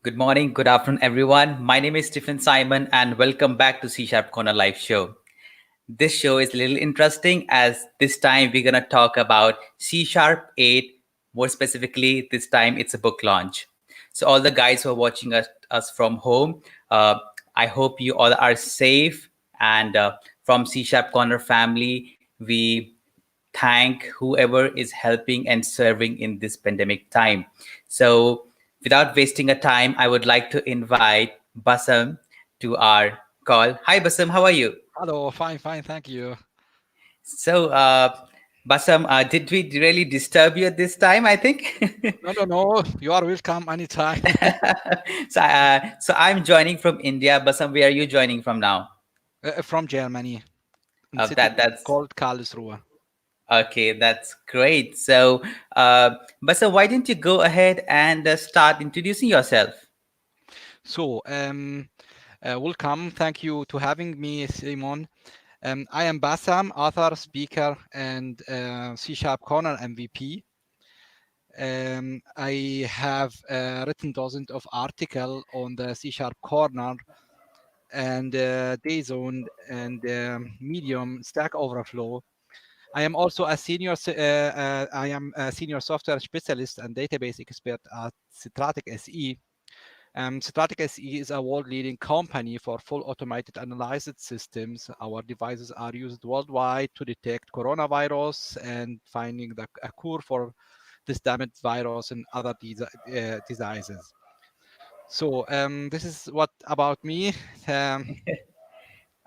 Good morning, good afternoon, everyone. My name is Stephen Simon, and welcome back to CSharpCorner Live Show. This show is a little interesting as this time we're going to talk about C Sharp 8. More specifically, this time it's a book launch. So, all the guys who are watching us from home, uh, I hope you all are safe. And from C Sharp Corner family, we thank whoever is helping and serving in this pandemic time. So, without wasting a time, I would like to invite Bassam to our call. Hi, Bassam, how are you? Hello, fine, thank you. So, Bassam, did we really disturb you at this time? I think. No, you are welcome anytime. So I'm joining from India. Bassam, where are you joining from now? From Germany, in city That's called Karlsruhe. okay. That's great. So, Bassam, why didn't you go ahead and start introducing yourself? So, welcome. Thank you to having me, Simon. I am Bassam, author, speaker, and C Sharp Corner MVP. I have written dozens of articles on the C Sharp Corner and Dayzone and Medium Stack Overflow. I am also a I am a senior software specialist and database expert at Stratic SE. Stratic SE is a world-leading company for full automated analysis systems. Our devices are used worldwide to detect coronavirus and finding a cure for this damaged virus and other diseases. So this is what about me. Um,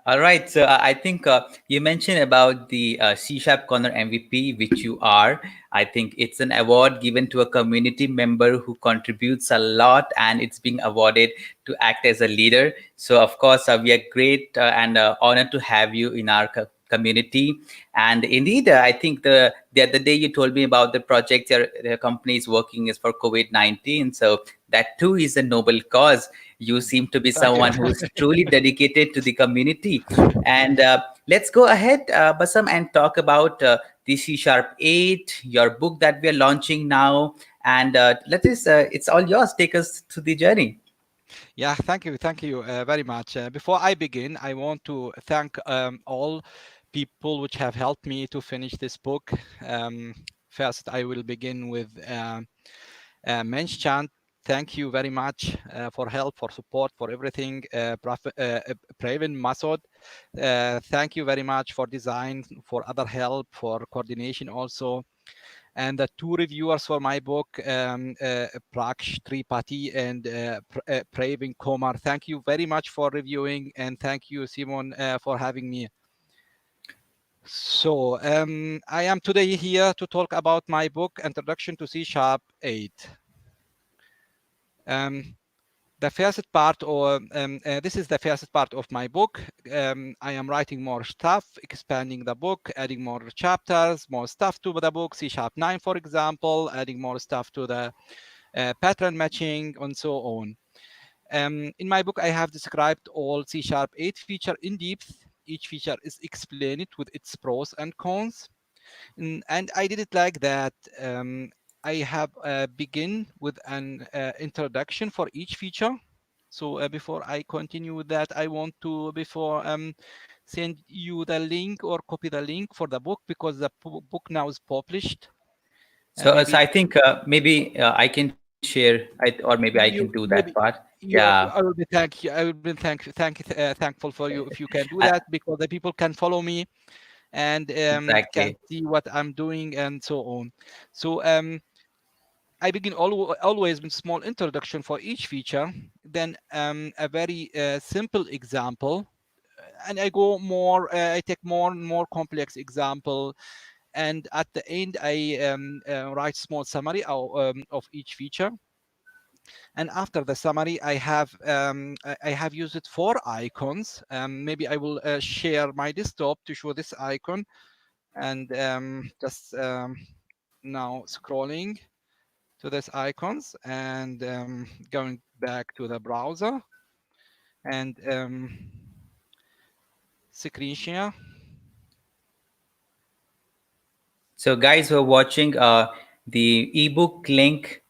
All right. So I think you mentioned about the C Sharp Corner MVP, which you are. I think it's an award given to a community member who contributes a lot, and it's being awarded to act as a leader. So of course, we are great and honored to have you in our community. And indeed, I think the other day you told me about the project your company is working is for COVID-19. So that too is a noble cause. You seem to be Thank you. someone who's truly dedicated to the community. And let's go ahead, Basam, and talk about the C Sharp 8, your book that we are launching now. And it's all yours. Take us through the journey. Yeah, thank you very much. Before I begin, I want to thank all people which have helped me to finish this book. First, I will begin with Menschant. Thank you very much for help, for support, for everything. Pravin Masod, thank you very much for design, for other help, for coordination also. And the two reviewers for my book, Praksh Tripathi and Pravin Komar. Thank you very much for reviewing, and thank you, Simon, for having me. So I am today here to talk about my book, Introduction to C Sharp 8. Um, the first part, or this is the first part of my book. I am writing more stuff, expanding the book, adding more chapters, more stuff to the book, C Sharp 9, for example, adding more stuff to the pattern matching, and so on. In my book, I have described all C Sharp 8 feature in depth. Each feature is explained with its pros and cons. And I did it like that. I have begin with an introduction for each feature. So before I continue with that, I want to before send you the link or copy the link for the book because the book now is published. So Maybe I think maybe I can share it, or maybe I can do you that part. maybe Yeah, I will be I will be thankful for you if you can do uh, that because the people can follow me and can exactly. see what I'm doing and so on. So I begin always with small introduction for each feature, then a very simple example, and I go more. I take more and more complex example, and at the end I write small summary of each feature. And after the summary, I have used 4 icons. Maybe I will share my desktop to show this icon, and just now scrolling to these icons and going back to the browser and screen share. So, guys who are watching, the ebook link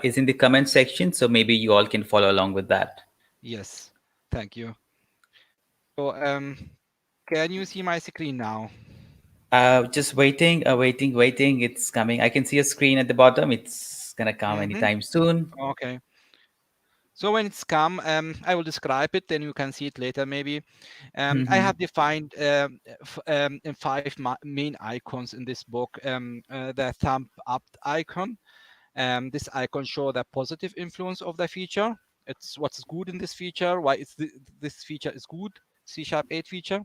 is in the comment section, so maybe you all can follow along with that. Yes, thank you. So can you see my screen now? Just waiting, waiting. It's coming. I can see a screen at the bottom. It's gonna come Mm-hmm. anytime soon. Okay. So when it's come, I will describe it, then you can see it later maybe. I Hmm. have defined in five main icons in this book. The thumb up icon. This icon show the positive influence of the feature. It's what's good in this feature, why this feature is good, C# 8 feature.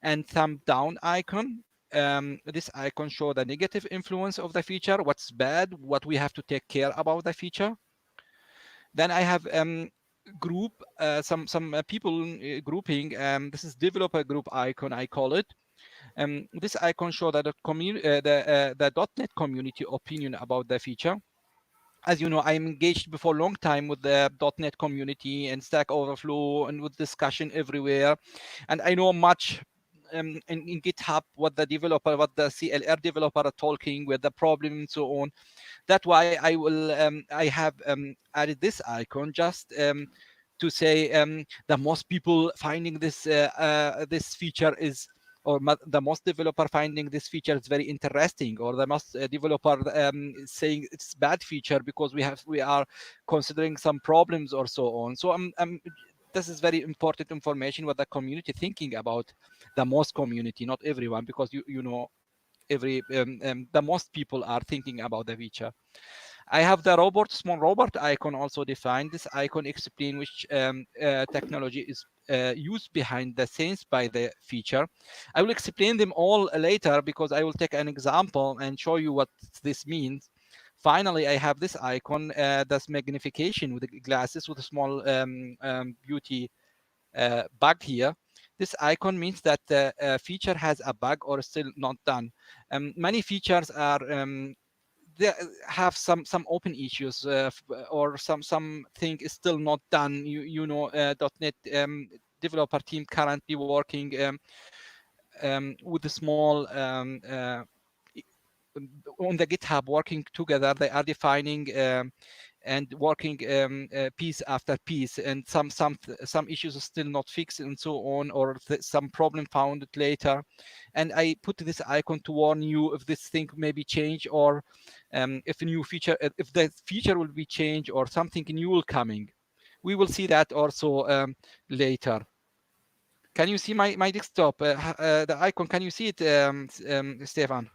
And thumb down icon. This icon show the negative influence of the feature, what's bad, what we have to take care about the feature. Then I have group some people grouping. This is developer group icon, I call it. This icon show that the .NET community opinion about the feature. As you know, I'm engaged before a long time with the .NET community and Stack Overflow and with discussion everywhere, and I know much in GitHub what the CLR developer are talking with the problem and so on. That's why I have added this icon just to say the most people finding this feature is, or the most developer finding this feature is very interesting, or the most developer saying it's bad feature because we are considering some problems or so on. So this is very important information what the community thinking about, the most community, not everyone, because you know the most people are thinking about the feature. I have the small robot icon also defined. This icon explain which technology is used behind the scenes by the feature. I will explain them all later because I will take an example and show you what this means. Finally, I have this icon, that's magnification with the glasses with a small beauty bug here. This icon means that the feature has a bug or still not done. Many features are they have some open issues, or something is still not done. You know, .NET developer team currently working with a small on the GitHub, working together. They are defining and working piece after piece, and some issues are still not fixed and so on, or some problem found later. And I put this icon to warn you if this thing may be changed, or if a new feature, if the feature will be changed or something new will coming. We will see that also later. Can you see my desktop, the icon? Can you see it, Stefan?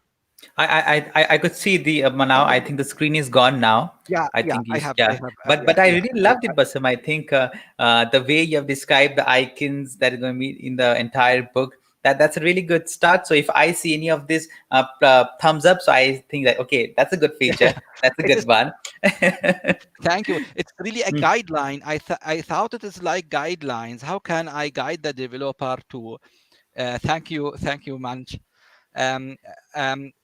I could see the now. I think the screen is gone now. Yeah, I yeah, think I you, have, yeah. yeah, But I yeah. really loved it, Basam. I think the way you have described the icons that are going to be in the entire book, that's a really good start. So if I see any of this thumbs up, so I think that okay, that's a good feature. That's a It is. good one. Thank you. It's really a guideline. I thought it is like guidelines. How can I guide the developer to? Thank you, Manj. Um,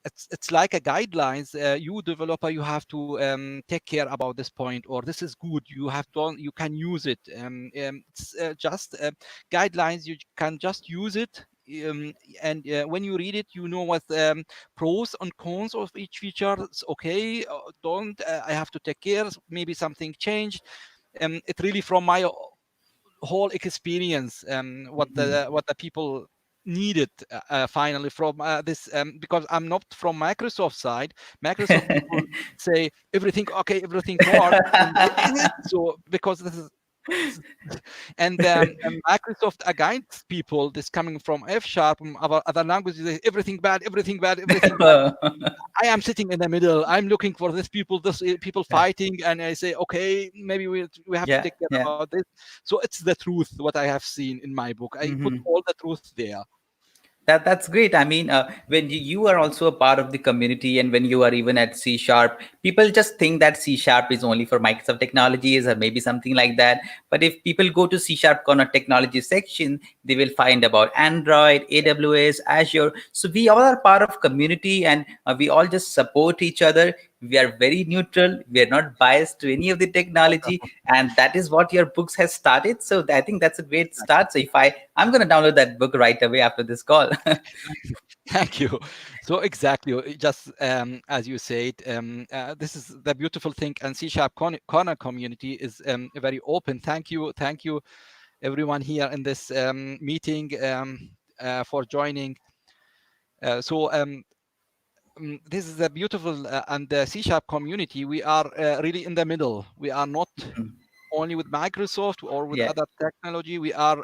it's like a guidelines. You developer, you have to take care about this point, or this is good. You have to, you can use it. It's just guidelines. You can just use it. And when you read it, you know what pros and cons of each feature. It's okay. Don't I have to take care? Maybe something changed. It really from my whole experience, what the people needed finally from this, because I'm not from Microsoft side. Microsoft people say everything okay, everything works, and it is so because this is and Microsoft against people this coming from F sharp and other languages, everything bad, everything bad, everything bad. I am sitting in the middle. I'm looking for these people, people Yeah, fighting, and I say, okay, maybe we have to yeah, take care yeah. about this. So it's the truth what I have seen in my book. I put Mhm. all the truth there. That's great. I mean, when you are also a part of the community, and when you are even at C Sharp, people just think that C Sharp is only for Microsoft technologies or maybe something like that. But if people go to C Sharp Corner technology section, they will find about Android, AWS, Azure. So we all are part of community, and we all just support each other. We are very neutral. We are not biased to any of the technology, Wonderful. and that is what your books has started. So I think that's a great Exactly. start. So if I'm going to download that book right away after this call. Thank you. So exactly, just as you said, this is the beautiful thing, and C Sharp Corner community is very open. Thank you, everyone here in this meeting for joining. This is a beautiful and the C Sharp community. We are really in the middle. We are not only with Microsoft or with Yeah. other technology. We are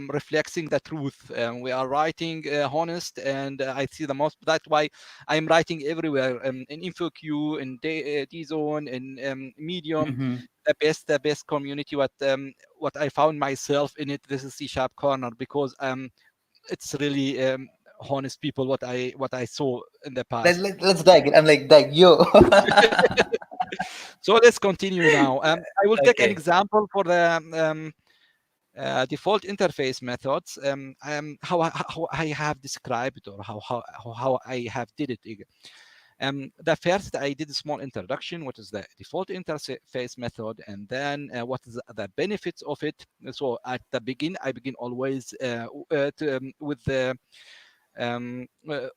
reflecting the truth. We are writing honest, and I see the most. That's why I'm writing everywhere in InfoQ, in DZone, in Medium. Mhm. The best community. What I found myself in it. This is C Sharp Corner because it's really honest people. What I saw in the past. Let's dig it. I'm like, dig yo. So let's continue now. I will take an Okay. example for the default interface methods. How I have described or how I have did it. The first, I did a small introduction. What is the default interface method, and then what is the benefits of it? So at the begin, I begin always with the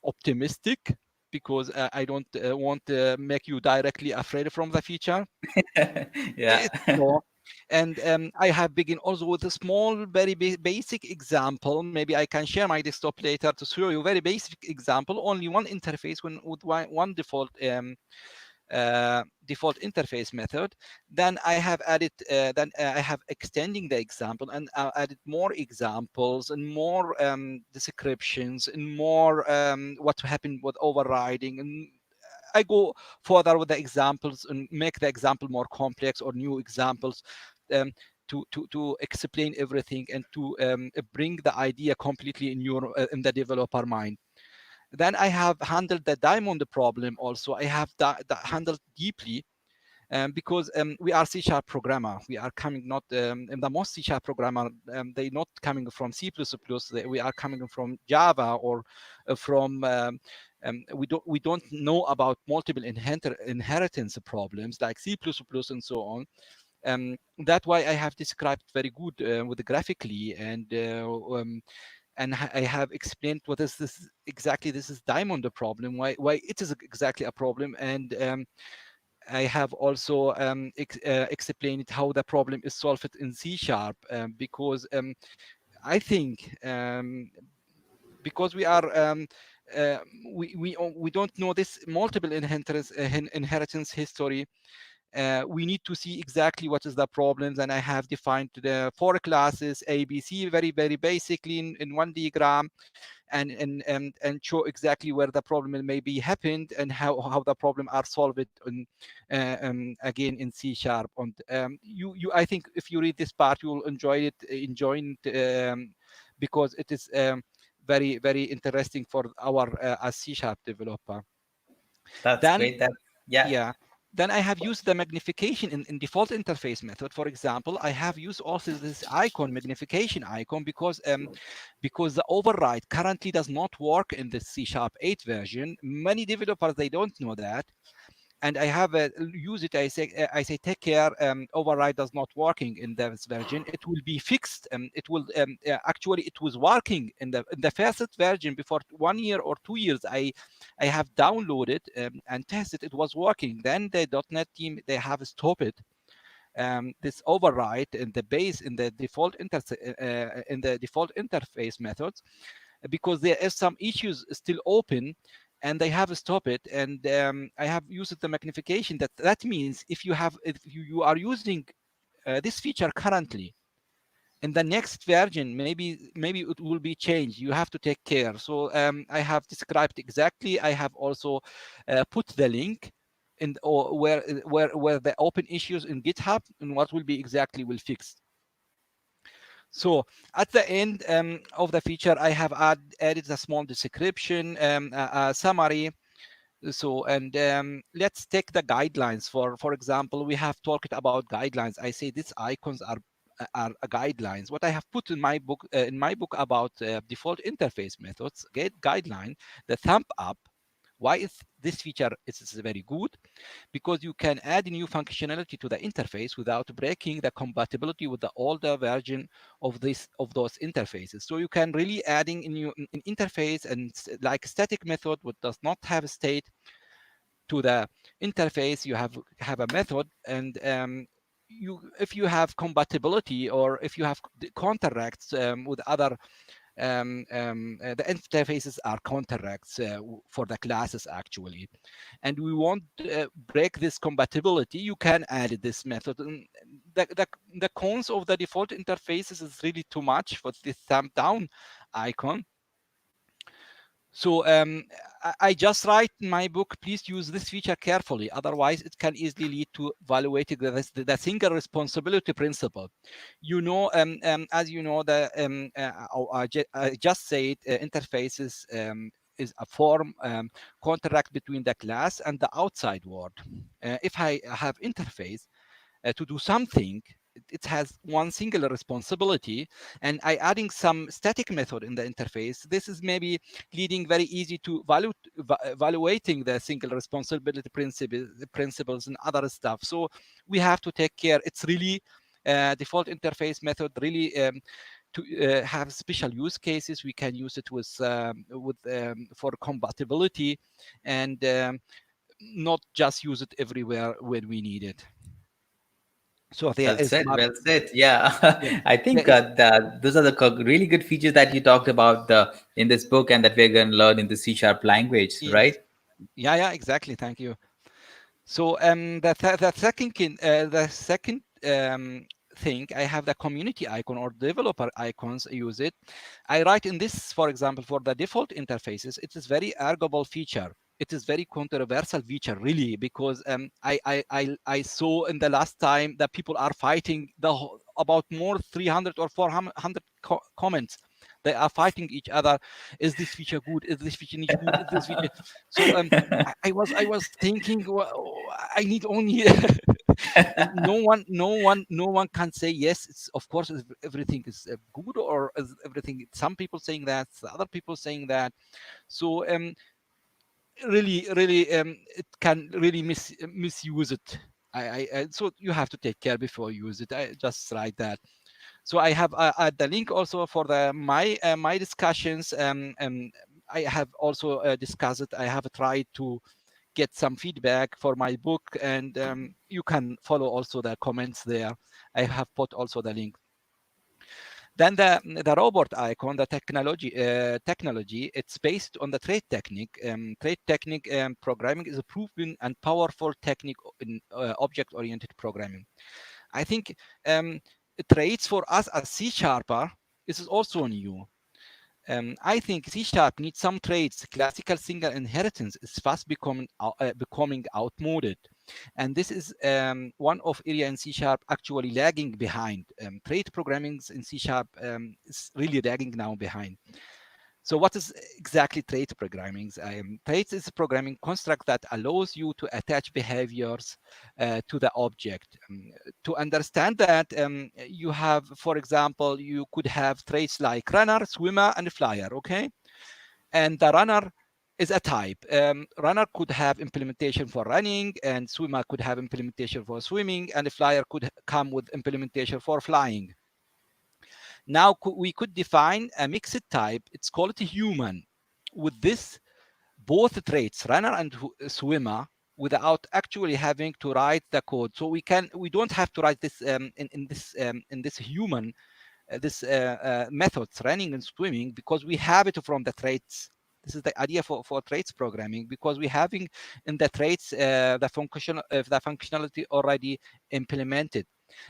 optimistic, because I don't want to make you directly afraid from the feature. Yeah. It's small. And I have begin also with a small, very basic example. Maybe I can share my desktop later to show you very basic example. Only one interface with one default interface method. Then I have added, I have extending the example and added more examples and more descriptions and more what happened with overriding, and I go further with the examples and make the example more complex or new examples um, to explain everything and to bring the idea completely in your in the developer mind. Then I have handled the diamond problem also. I have handled deeply because we are C sharp programmer. We are coming not and the most C sharp programmer. They not coming from C++. We are coming from Java or from. We don't know about multiple inheritance problems like C++ and so on. That's why I have described very good with graphically and I have explained what is this exactly. This is diamond problem. Why it is exactly a problem, and I have also explained how the problem is solved in C sharp because I think because we are uh, we don't know this multiple inheritance history. We need to see exactly what is the problems, and I have defined the four classes ABC very basically in one diagram, and show exactly where the problem maybe happened and how the problem are solved again in C sharp. And you I think if you read this part you will enjoy it because it is very interesting for our as C sharp developer. That's Then great. That yeah. yeah. Then I have used the magnification in default interface method. For example, I have used also this icon, magnification icon, because the override currently does not work in the C Sharp 8 version. Many developers, they don't know that. And I have used it. I say, take care. Override does not working in this version. It will be fixed. It will actually it was working in the first version before 1 year or 2 years. I have downloaded and tested. It was working. Then the .NET team, they have stopped it. This override in the base in the default interface methods, because there is some issues still open, and they have stopped it. And I have used the magnification. That means if you are using this feature currently, in the next version, maybe it will be changed. You have to take care. So I have described exactly. I have also put the link in or where the open issues in GitHub and what will be exactly will fix. So at the end of the feature, I have added a small description, a summary. So, and let's take the guidelines. For example, we have talked about guidelines. I say these icons are guidelines. What I have put in my book about default interface methods guideline, the thumb up. Why is this feature is very good? Because you can add new functionality to the interface without breaking the compatibility with the older version of those interfaces. So you can really adding a new an interface and like static method which does not have a state to the interface. You have a method, and if you have compatibility or if you have contracts with other the interfaces are contracts for the classes actually, and we want to break this compatibility, you can add this method. And the cons of the default interfaces is really too much for this thumb down icon. So I just write in my book, please use this feature carefully, otherwise it can easily lead to evaluating the single responsibility principle. You know, as you know, I just said interfaces is a form contract between the class and the outside world. If I have interface to do something, it has one single responsibility, and I adding some static method in the interface. This is maybe leading very easy to evaluating the single responsibility principles and other stuff. So we have to take care. It's really default interface method really to have special use cases. We can use it with for compatibility, and not just use it everywhere when we need it. So there Well is said, well said. Yeah, yeah, I there think is those are the really good features that you talked about in this book and that we're going to learn in the C sharp language, yes, right? yeah, exactly. Thank you. So the second thing, I have the community icon or developer icons. Use it. I write in this, for example, for the default interfaces. It is very arguable feature. It is very controversial feature, really, because I saw in the last time that people are fighting about more 300 or 400 comments. They are fighting each other. Is this feature good? Is this feature not good? Is this feature? So I was thinking, well, I need only and no one can say yes. It's of course everything is good, or is everything. Some people saying that, other people saying that. So really it can really misuse it. So you have to take care before you use it. I just write that. So I have the link also for the my discussions. I have also discussed it. I have tried to get some feedback for my book, and you can follow also the comments there. I have put also the link. Then the robot icon, the technology, it's based on the trade technique. Trade technique programming is a proven and powerful technique in object-oriented programming. I think traits for us as C sharper is also new. I think C sharp needs some traits. Classical single inheritance is fast becoming outmoded, and this is one of area in C sharp actually lagging behind. Trait programming in C sharp is really lagging now behind. So what is exactly trait programming? Traits is a programming construct that allows you to attach behaviors to the object. To understand that, you have, for example, you could have traits like runner, swimmer, and flyer, okay? And the runner is a type. Runner could have implementation for running, and swimmer could have implementation for swimming, and the flyer could come with implementation for flying. Now we could define a mixed type. It's called human. With this, both traits, runner and swimmer, without actually having to write the code. So we don't have to write this in this human this methods, running and swimming, because we have it from the traits. This is the idea for traits programming, because we having in the traits the functionality already implemented.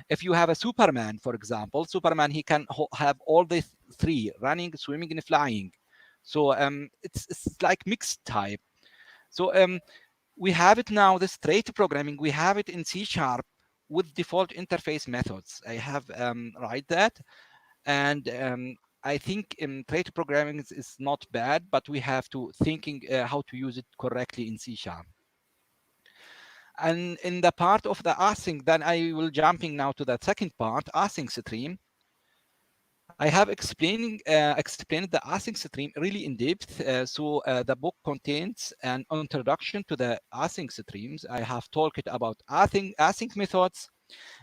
If you have a Superman, for example, Superman, he can have all these three: running, swimming, and flying. So it's like mixed type. So we have it now, this trait programming, we have it in C sharp with default interface methods. I have write that, and I think trait programming is not bad, but we have to thinking how to use it correctly in C sharp. And in the part of the async, then I will jumping now to the second part, async stream. I have explained the async stream really in depth. So the book contains an introduction to the async streams. I have talked about async methods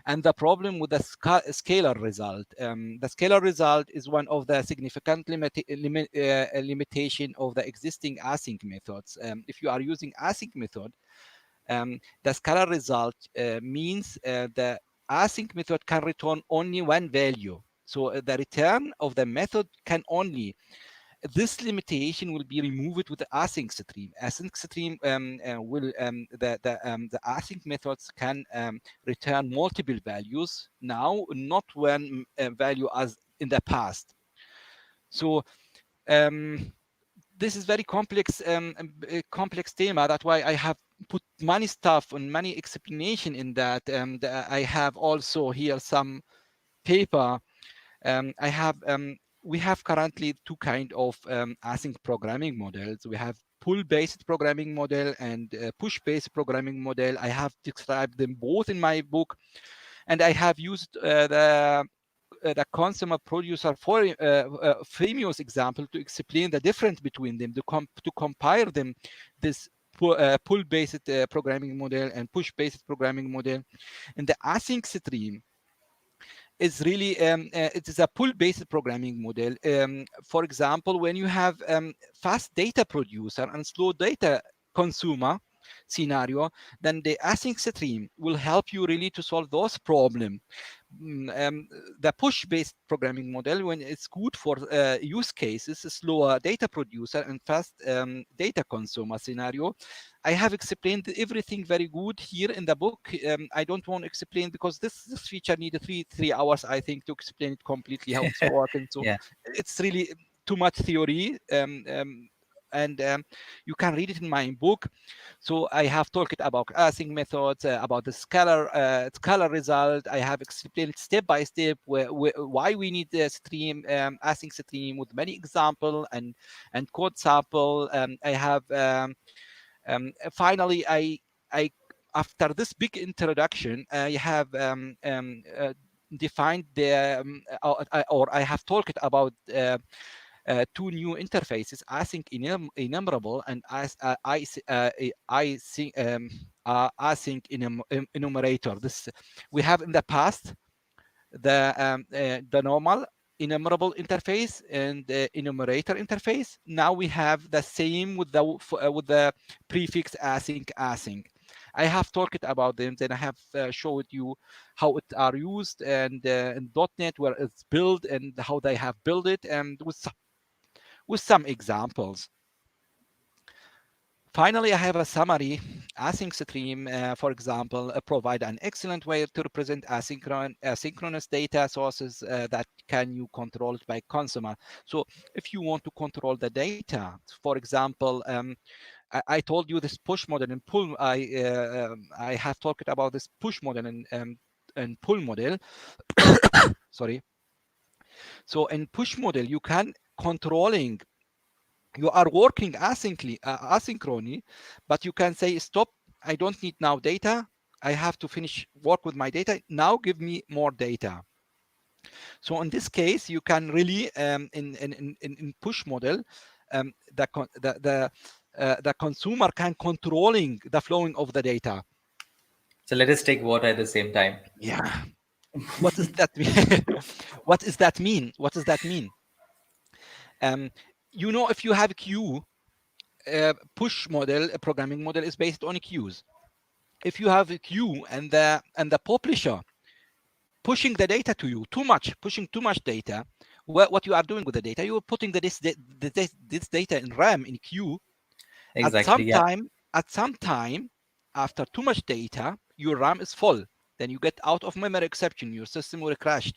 and the problem with the scalar result. The scalar result is one of the significant limitation of the existing async methods. If you are using async method, the scalar result means the async method can return only one value. So the return of the method can only, this limitation will be removed with the async stream. Async stream will the async methods can return multiple values now, not one value as in the past. So this is very complex complex thema. That's why I have put many stuff and many explanation in that. I have also here some paper. I have we have currently two kind of async programming models. We have pull-based programming model and push-based programming model. I have described them both in my book, and I have used the consumer producer for famous example to explain the difference between them, to compare them, this pull-based programming model and push-based programming model. In the async stream is really it is a pull-based programming model. For example, when you have fast data producer and slow data consumer scenario, then the async stream will help you really to solve those problems. The push-based programming model, when it's good for use cases, slower data producer and fast data consumer scenario, I have explained everything very good here in the book. I don't want to explain because this feature needed three hours, I think, to explain it completely how it's working. So Yeah. it's really too much theory. And you can read it in my book. So I have talked about async methods, about the scalar result. I have explained step by step why we need the stream, async stream, with many example and code sample. I have finally I after this big introduction, I have defined the or I have talked about two new interfaces, async enumerable and async enumerator. This we have in the past the normal enumerable interface and the enumerator interface. Now we have the same with the prefix async. I have talked about them, then I have showed you how it are used, and in .NET where it's built and how they have built it, and with some examples. Finally, I have a summary. Async stream, for example, provide an excellent way to represent asynchronous data sources that can you control it by consumer. So if you want to control the data, for example, I told you this push model and pull. I have talked about this push model and pull model. Sorry. So in push model, you can controlling, you are working asynchrony, but you can say stop. I don't need now data. I have to finish work with my data. Now give me more data. So in this case, you can really in push model, the consumer can controlling the flowing of the data. So let us take water at the same time. Yeah. What does that mean? What does that mean? What does that mean? You know, if you have queue, push model, a programming model is based on queues. If you have a queue and the publisher pushing the data to you pushing too much data, what you are doing with the data, you are putting this data in RAM in queue. Exactly. Yeah. At some time, after too much data, your RAM is full. Then you get out of memory exception. Your system will crash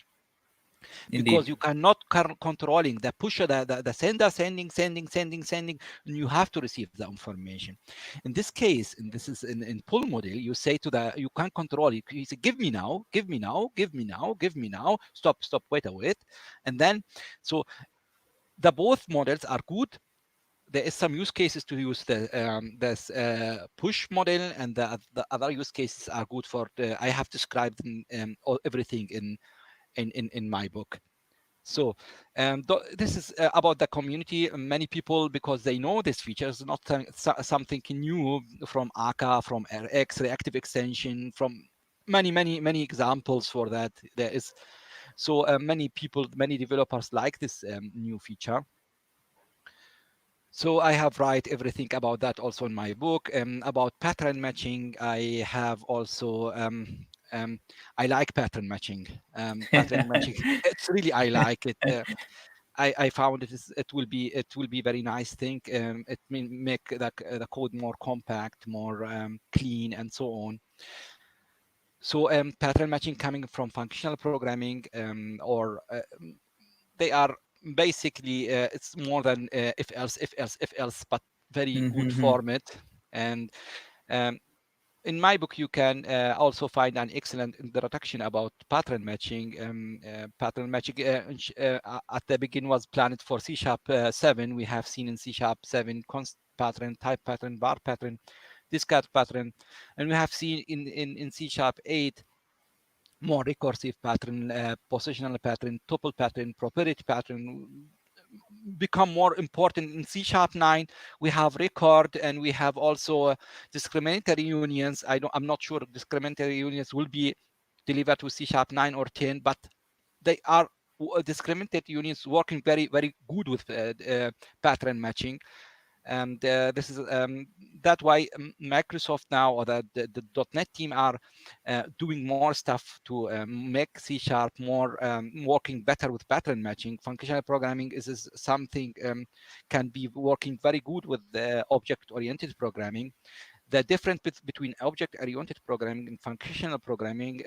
because Indeed. you cannot controlling the pusher, the sender sending, and you have to receive the information. In this case, and this is in pull model, you say to you can control it. You say, give me now, stop, wait a wait. And then, so the both models are good. There is some use cases to use this push model, and the other use cases are good for I have described everything in my book. So this is about the community. Many people, because they know this feature, is not something new from Aka, from RX, reactive extension, from many examples for that. There is so many people, many developers like this new feature. So I have write everything about that also in my book. About pattern matching, I have also I like pattern matching. Pattern matching, it's really I like it. I found it will be very nice thing. It make the code more compact, more clean, and so on. So pattern matching coming from functional programming, or they are basically it's more than if else, but very good format. And um, in my book, you can also find an excellent introduction about pattern matching. Pattern matching at the beginning was planned for C# 7. We have seen in C# 7 const pattern, type pattern, var pattern, discard pattern, and we have seen in C# 8 more recursive pattern, positional pattern, tuple pattern, property pattern become more important. In C# 9. We have record, and we have also discriminatory unions. I'm not sure discriminatory unions will be delivered to C# 9 or 10, but they are discriminatory unions working very good with pattern matching. And this is that why Microsoft now, or the .NET team, are doing more stuff to make C# more working better with pattern matching. Functional programming is something can be working very good with object-oriented programming. The difference between object-oriented programming and functional programming,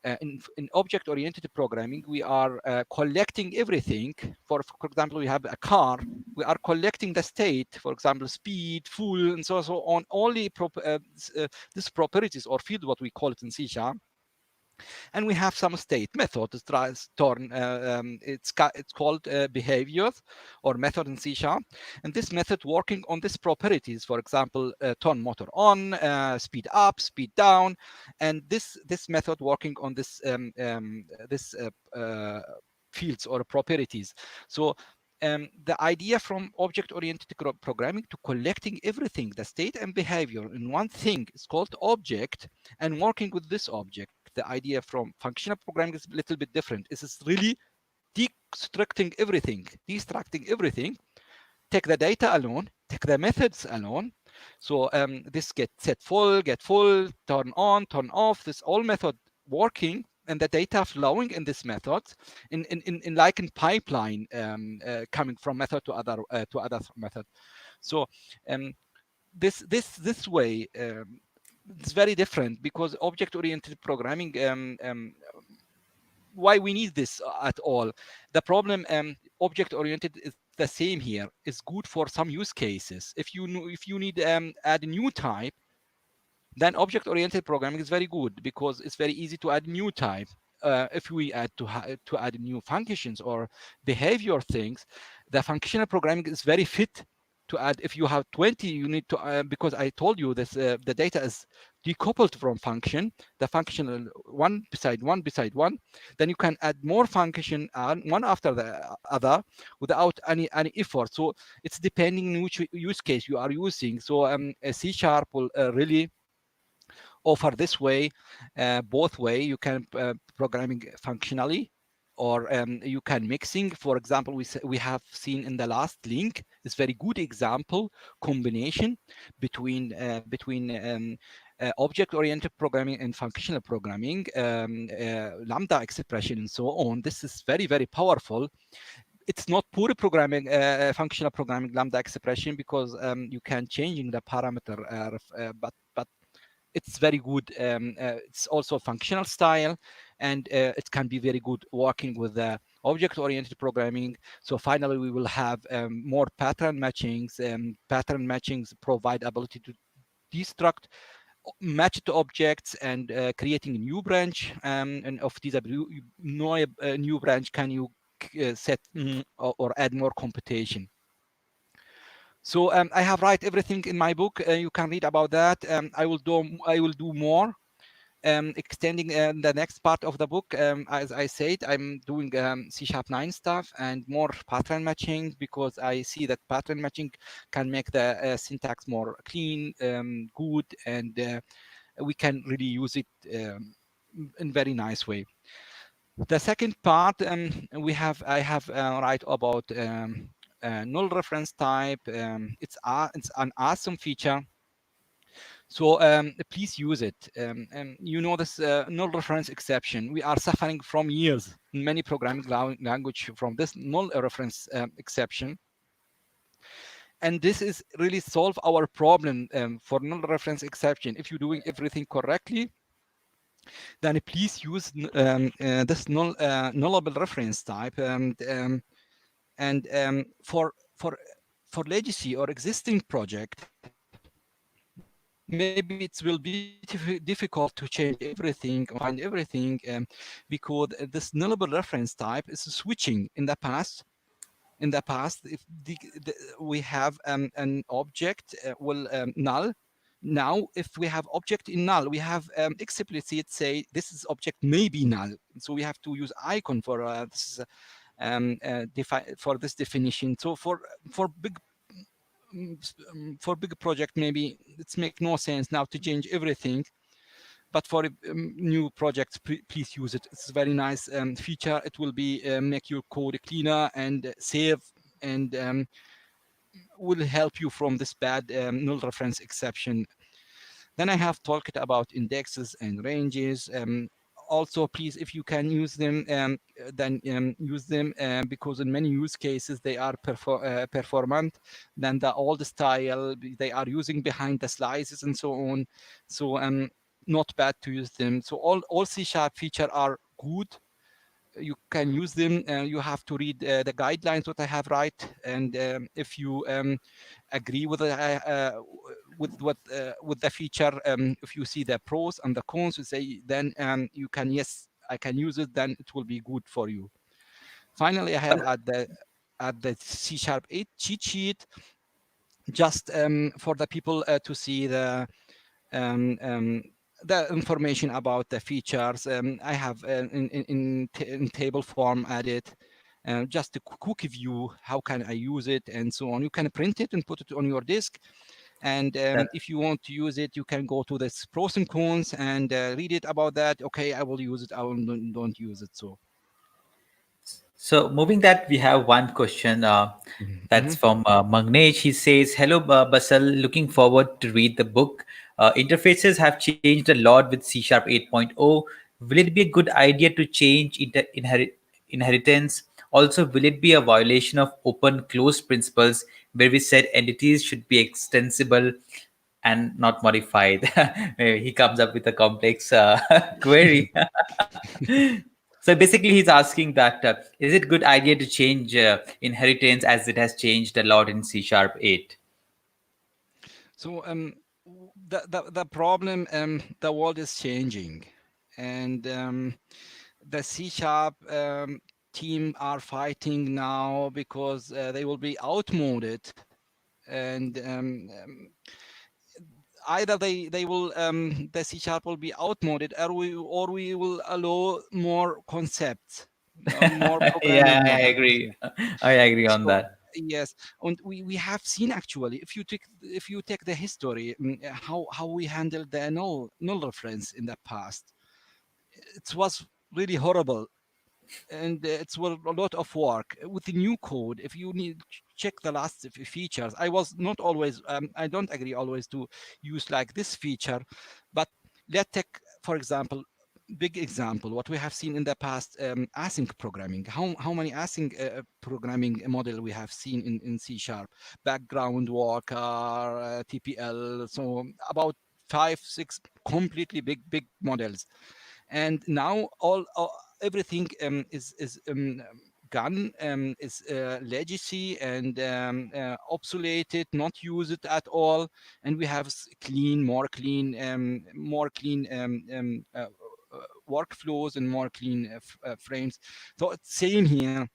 in object-oriented programming, we are collecting everything. For example, we have a car, we are collecting the state, for example, speed, fuel, and so on, only these properties or field, what we call it in C#. And we have some state method. It's called behaviors or method in C#. And this method working on these properties, for example, turn motor on, speed up, speed down, and this method working on this fields or properties. So the idea from object-oriented programming to collecting everything, the state and behavior in one thing, is called object, and working with this object. The idea from functional programming is a little bit different. It's really destructuring everything, take the data alone, take the methods alone. So this get set full, get full, turn on, turn off, this all method working, and the data flowing in this method in like in pipeline, coming from method to other method. So this way it's very different, because object-oriented programming, why we need this at all. The problem, object-oriented is the same here, is good for some use cases. If you need add a new type, then object-oriented programming is very good, because it's very easy to add new type. If we add to add new functions or behavior things, the functional programming is very fit to add. If you have 20, you need to, because I told you this, the data is decoupled from function, the functional one beside one, then you can add more function one after the other without any effort. So it's depending on which use case you are using. So C# will really offer this way, both way. You can programming functionally, or you can mixing. For example, we have seen in the last link is very good example combination between object-oriented programming and functional programming, lambda expression and so on. This is very powerful. It's not pure programming, functional programming lambda expression, because you can changing the parameter, but it's very good. It's also functional style, and it can be very good working with object-oriented programming. So finally, we will have more pattern matchings. Pattern matchings provide ability to destruct matched objects and creating a new branch. And of these new branch, can you set or add more computation. So I have write everything in my book. You can read about that. I will do more. extending the next part of the book, as I said, I'm doing C#9 stuff and more pattern matching, because I see that pattern matching can make the syntax more clean, good, and we can really use it in very nice way. The second part, I have write about null reference type. It's an awesome feature. So please use it. You know this null reference exception. We are suffering from years in many programming language from this null reference exception. And this is really solve our problem for null reference exception. If you're doing everything correctly, then please use this nullable reference type. For legacy or existing project, maybe it will be difficult to change everything or find everything, because this nullable reference type is switching in the past. In the past, if we have an object null. Now, if we have object in null, we have explicit say this is object may be null. So we have to use icon for this for this definition. So for big project, maybe it's make no sense now to change everything. But for new projects, please use it. It's a very nice feature. It will be make your code cleaner and save, and will help you from this bad null reference exception. Then I have talked about indexes and ranges. Also, please, if you can use them, then use them, because in many use cases they are performant than the old style they are using behind the slices and so on. So not bad to use them. So all C# feature are good. You can use them. You have to read the guidelines what I have write, and if you agree with with the feature, if you see the pros and the cons, you say then you can, yes, I can use it, then it will be good for you. Finally, I have at the C#8 cheat sheet, just for the people to see the information about the features. I have in table form added just a quick view, how can I use it and so on. You can print it and put it on your disk. And if you want to use it, you can go to this pros and cons and read it about that. Okay, I will use it, I will don't use it. So moving that, we have one question that's Mhm. from Magnesh. He says, "Hello, Basal. Looking forward to read the book. Interfaces have changed a lot with C Sharp 8.0. Will it be a good idea to change inheritance? Also, will it be a violation of open closed principles where we said entities should be extensible and not modified?" Maybe he comes up with a complex query. So basically, he's asking that is it good idea to change inheritance as it has changed a lot in C Sharp 8? So the problem, the world is changing, and the C Sharp team are fighting now because they will be outmoded, and either they will the C Sharp will be outmoded, or we will allow more concepts, more Yeah, programming I models. agree. I agree on So that. yes, and we have seen actually, if you take the history, how we handled the null reference in the past, it was really horrible, and it's a lot of work with the new code. If you need check the last features, I was not always I don't agree always to use like this feature, but let's take, for example, big example what we have seen in the past, async programming. How many async programming model we have seen in C Sharp? Background worker, TPL, so about 5 6 completely big models. And now everything is gone, is legacy and obsoleted, not used at all, and we have more clean workflows and more clean frames. So it's same here.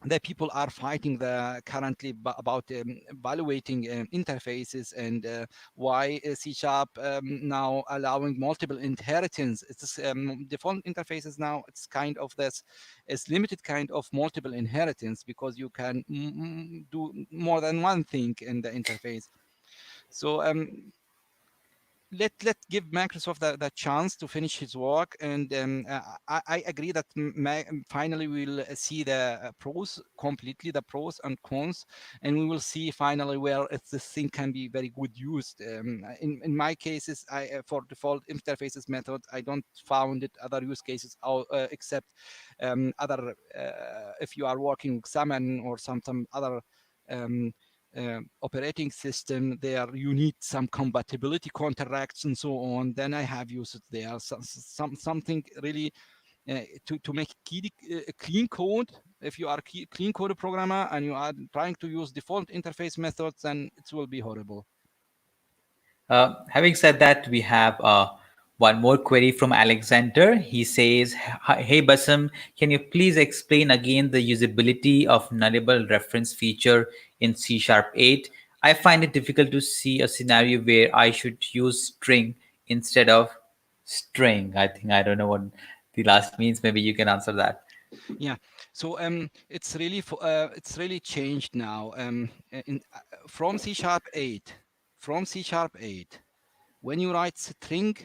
that people are fighting currently about evaluating interfaces, and why C Sharp now allowing multiple inheritance. It's default interfaces now. It's kind of this is limited kind of multiple inheritance, because you can do more than one thing in the interface. So let give Microsoft the chance to finish his work, and I agree that finally we'll see the pros completely, the pros and cons, and we will see finally where this thing can be very good used. In my cases, I for default interfaces method, I don't found it other use cases except other if you are working with Summon or some other um, operating system, there you need some compatibility contracts and so on. Then I have used it there. Something really to make clean code. If you are a clean code programmer and you are trying to use default interface methods, then it will be horrible. Having said that, we have one more query from Alexander. He says, Hey Bassam, can you please explain again the usability of nullable reference feature in C Sharp 8? I find it difficult to see a scenario where I should use string instead of string. I don't know what the last means. Maybe you can answer that. Yeah, so it's really changed now. From C Sharp 8, when you write string,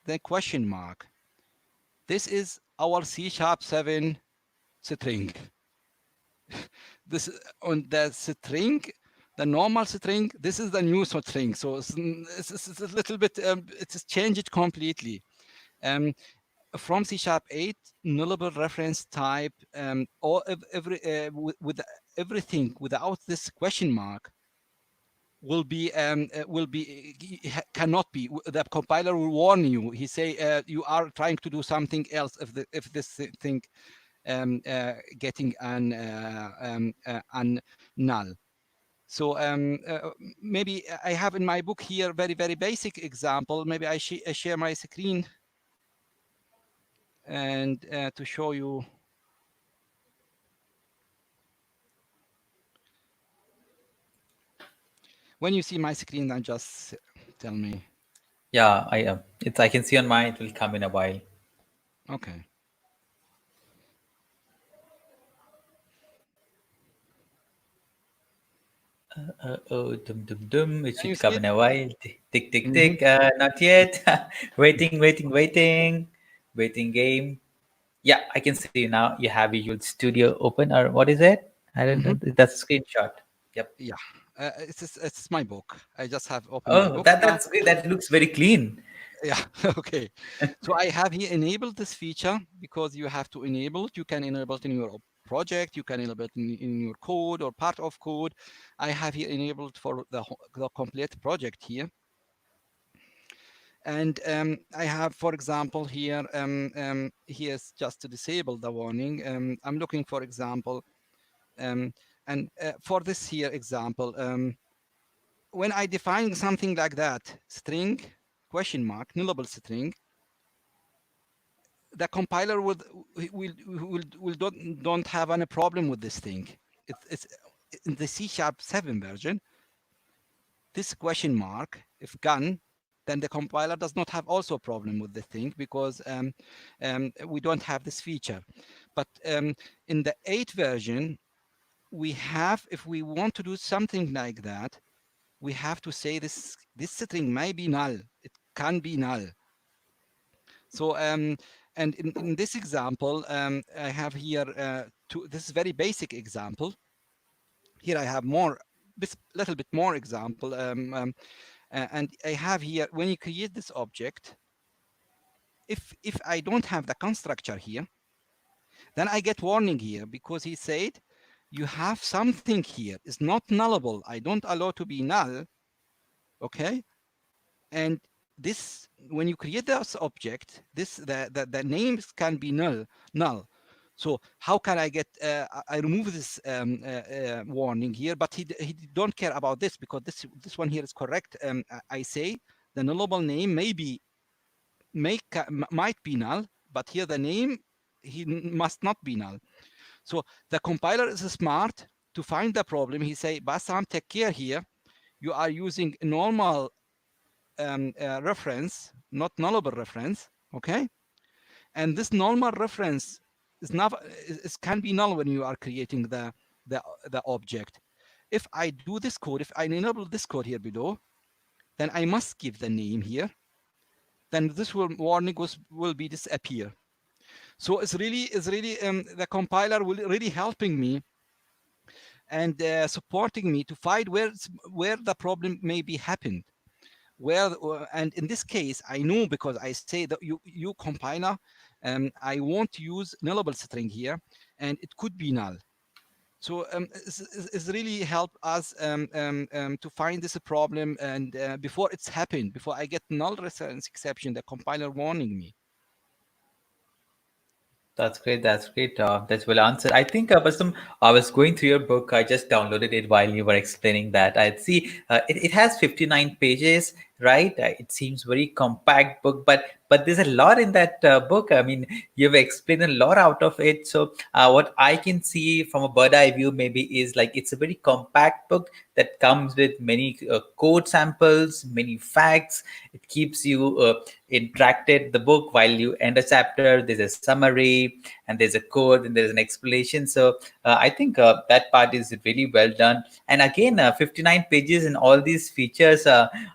then question mark. This is our C Sharp 7 string. This on the string, the normal string. This is the new string. So it's a little bit. It's changed completely. Um, from C Sharp 8, nullable reference type, or every with everything without this question mark will be cannot be. The compiler will warn you. He say you are trying to do something else if this thing getting an null. So maybe I have in my book here very basic example. Maybe I share my screen and to show you. When you see my screen, then just tell me. Yeah, I can see on mine. It will come in a while. Okay. Oh, dum dum dum. It Can you should see come it? in a while. Tick tick Mm-hmm. tick. Not yet. Waiting. Waiting game. Yeah, I can see you now. You have Visual Studio open, or what is it? I don't Mm-hmm. know. That's a screenshot. Yep. Yeah. It's my book. I just have opened my Oh, book that now. that's great. That looks very clean. Yeah. Okay. So I have here enabled this feature because you have to enable it. You can enable it in your project. You can enable it in your code or part of code. I have here enabled for the complete project here. And I have, for example, here, here's just to disable the warning. I'm looking, for example, and for this here example, when I define something like that, string, question mark, nullable string, the compiler will don't have any problem with this thing. It's in the C Sharp 7 version. This question mark, if gone, then the compiler does not have also a problem with the thing, because we don't have this feature. But in the 8 version, we have, if we want to do something like that, we have to say this string may be null. It can be null. So and in this example, I have here this is very basic example. Here I have more, little bit more example, and I have here, when you create this object, if I don't have the constructor here, then I get warning here, because he said you have something here is not nullable. I don't allow to be null. Okay, and this, when you create this object, this the names can be null. So how can I get I remove this warning here, but he don't care about this, because this one here is correct. I say the nullable name might be null, but here the name, he must not be null. So the compiler is smart to find the problem. He say, Bassam, take care here. You are using normal reference, not nullable reference. Okay, and this normal reference is not can be null when you are creating the object. If I do this code, if I enable this code here below, then I must give the name here. Then this warning will be disappear. So it's really the compiler will really helping me and supporting me to find where the problem may be happened. Where and in this case, I know because I say that you compiler, I want to use nullable string here, and it could be null. So it's really help us to find this problem, and before it's happened, before I get null reference exception, the compiler warning me. That's great. That's great. That's well answered. I think, Basam, I was going through your book. I just downloaded it while you were explaining that. I see it has 59 pages, right? It seems very compact book, but there's a lot in that book. I mean, you've explained a lot out of it. So what I can see from a bird eye view maybe is like it's a very compact book that comes with many code samples, many facts. It keeps you interacted the book while you end a chapter. There's a summary and there's a code and there's an explanation. So I think that part is really well done. And again, 59 pages and all these features,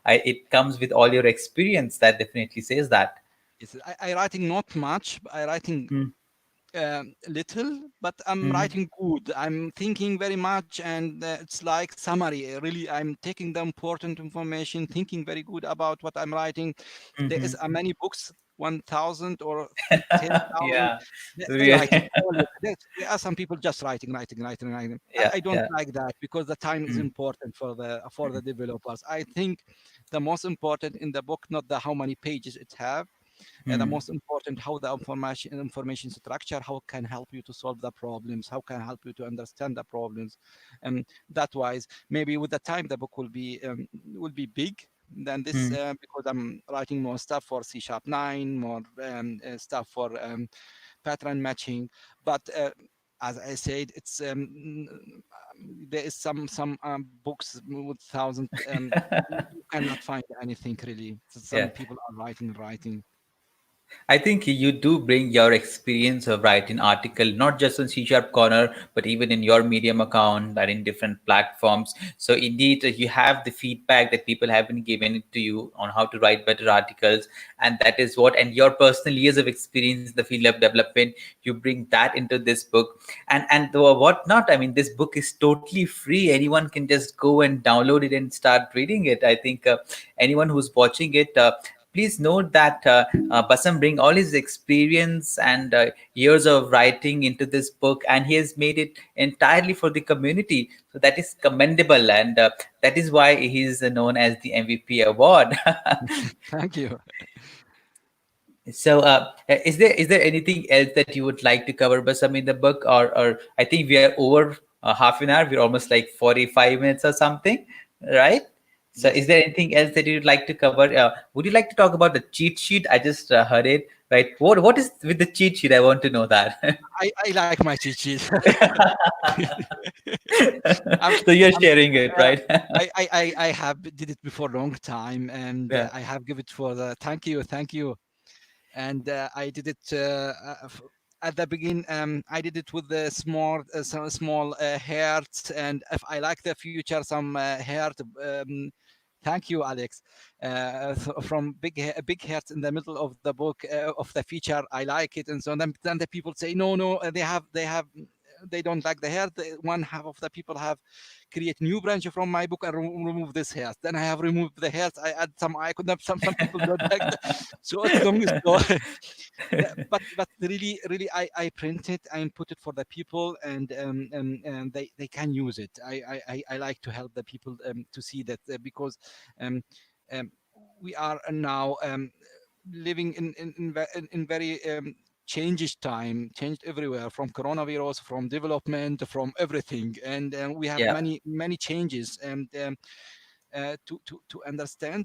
it comes with all your experience. That definitely says that. Yes, I writing not much. I writing Mm, little, but I'm mm, writing good. I'm thinking very much, and it's like summary. Really, I'm taking the important information, thinking very good about what I'm writing. There is mhm. many books, 1,000 or 10,000. Yeah. They writing Really. all it. There are some people just writing. Yeah. I don't Yeah. like that because the time is Mm, important for the developers. I think the most important in the book, not the how many pages it have, and the mm, most important how the information structure, how can help you to solve the problems, how can help you to understand the problems. And that wise, maybe with the time the book will be big than this, mm. because I'm writing more stuff for C#9, more stuff for pattern matching. But as I said, it's there is some books with thousand, you cannot find anything really. Some Yeah. people are writing. I think you do bring your experience of writing article, not just on C Sharp Corner, but even in your Medium account and in different platforms. So indeed, you have the feedback that people have been given to you on how to write better articles, and that is what. And your personal years of experience in the field of development, you bring that into this book, and what not. I mean, this book is totally free. Anyone can just go and download it and start reading it. I think anyone who's watching it. Please note that Basam bring all his experience and years of writing into this book, and he has made it entirely for the community. So that is commendable, and that is why he is known as the MVP award. Thank you. So, is there anything else that you would like to cover, Basam, in the book, or I think we are over half an hour. We're almost like 45 minutes or something, right? So, is Yes, there anything else that you'd like to cover? Would you like to talk about the cheat sheet? I just heard it, right? What is with the cheat sheet? I want to know that. I like my cheat sheet. I'm, So you're I'm, sharing it, right? I have did it before a long time, and Yeah, I have give it for the thank you, and I did it at the beginning. I did it with the some small hearts, and if I like the future, some heart. Thank you, Alex. From big hearts in the middle of the book of the feature, I like it, and so then the people say no, they don't like the hair. One half of the people have create new branch from my book and remove this hair. Then I have removed the hairs. I add some icon. Some people don't like that. So it's long story. But really I print it and put it for the people, and they can use it. I like to help the people to see that because um, um, we are now living in very changes time, changed everywhere, from coronavirus, from development, from everything, and we have yeah. many changes, and to understand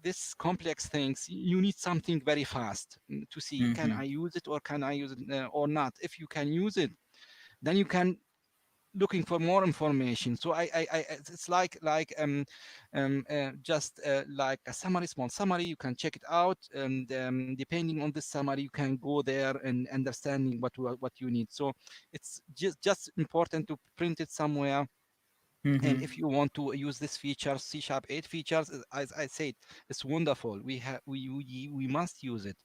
this complex things, you need something very fast to see, can Hmm. I use it or can I use it or not. If you can use it, then you can looking for more information. So it's just like a summary, small summary. You can check it out, and depending on this summary, you can go there and understanding what you need. So it's just important to print it somewhere. And Mm-hmm. if you want to use this feature, C Sharp 8 features, as I said, it's wonderful. We must use it.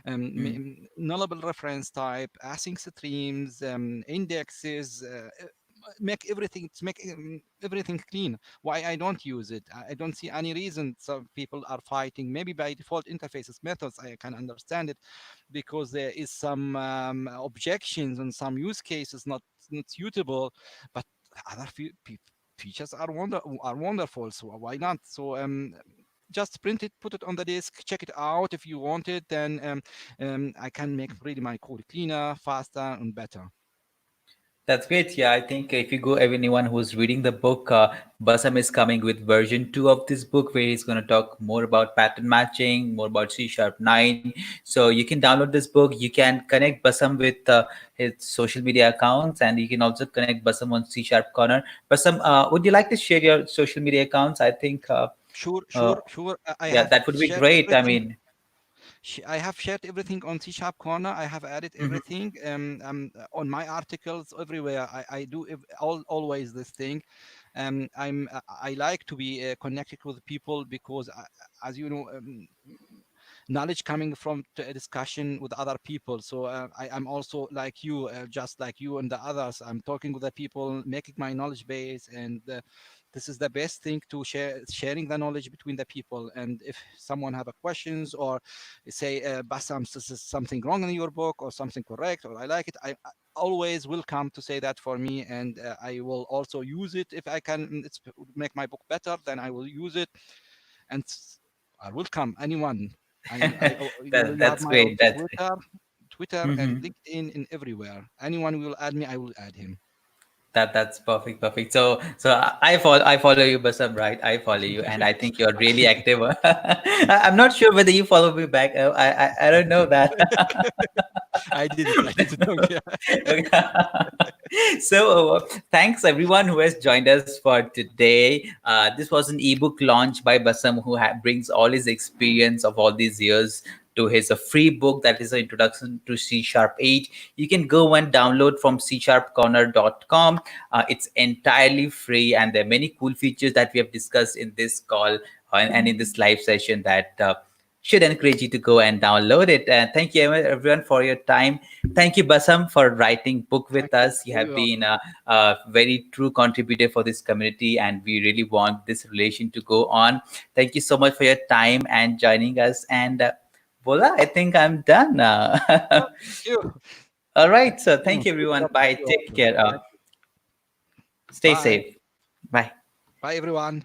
Nullable reference type, async streams, indexes, make everything to make everything clean. Why I don't use it? I don't see any reason. Some people are fighting. Maybe by default interfaces methods, I can understand it, because there is some objections and some use cases not suitable, but other features are wonderful. So why not? So just print it, put it on the disk, check it out. If you want it, then I can make really my code cleaner, faster, and better. That's great. Yeah, I think if you go, anyone who's reading the book, Basam is coming with version 2 of this book where he's going to talk more about pattern matching, more about C Sharp 9. So you can download this book. You can connect Basam with his social media accounts, and you can also connect Basam on C Sharp Corner. Basam, would you like to share your social media accounts? I think, Sure, uh, sure, sure. I yeah, have that would be shared great. I everything. mean, I have shared everything on C Sharp Corner. I have added mhm. everything on my articles everywhere. I do always this thing. I like to be connected with people, because as you know, knowledge coming from a discussion with other people. So I'm also like you, just like you and the others. I'm talking with the people, making my knowledge base, and this is the best thing to sharing the knowledge between the people. And if someone have a questions, or say, Bassam, this is something wrong in your book, or something correct, or I like it, I always welcome to say that for me, and I will also use it if I can. It's make my book better, then I will use it. And I welcome anyone. You have That's my great. That's great. Twitter and Mhm. LinkedIn and everywhere. Anyone will add me, I will add him. That's perfect, perfect. So I follow you, Basam, right? I follow you, and I think you're really active. I'm not sure whether you follow me back. I don't know that. I did it. I did it. Don't care. Okay. So thanks everyone who has joined us for today. This was an ebook launched by Basam, who brings all his experience of all these years to his free book that is an introduction to C Sharp 8. You can go and download from CSharpCorner.com. It's entirely free, and there are many cool features that we have discussed in this call and in this live session that should encourage you to go and download it. And thank you everyone for your time. Thank you, Basam, for writing book with Thank you. us. You You're have been welcome. a very true contributor for this community, and we really want this relation to go on. Thank you so much for your time and joining us. And voila, I think I'm done now. Oh, thank you. All Thank right, so you. thank you, Good everyone. job. Thank Bye. you Take also. care. Thank you. Stay Bye. safe. Bye. Bye, everyone.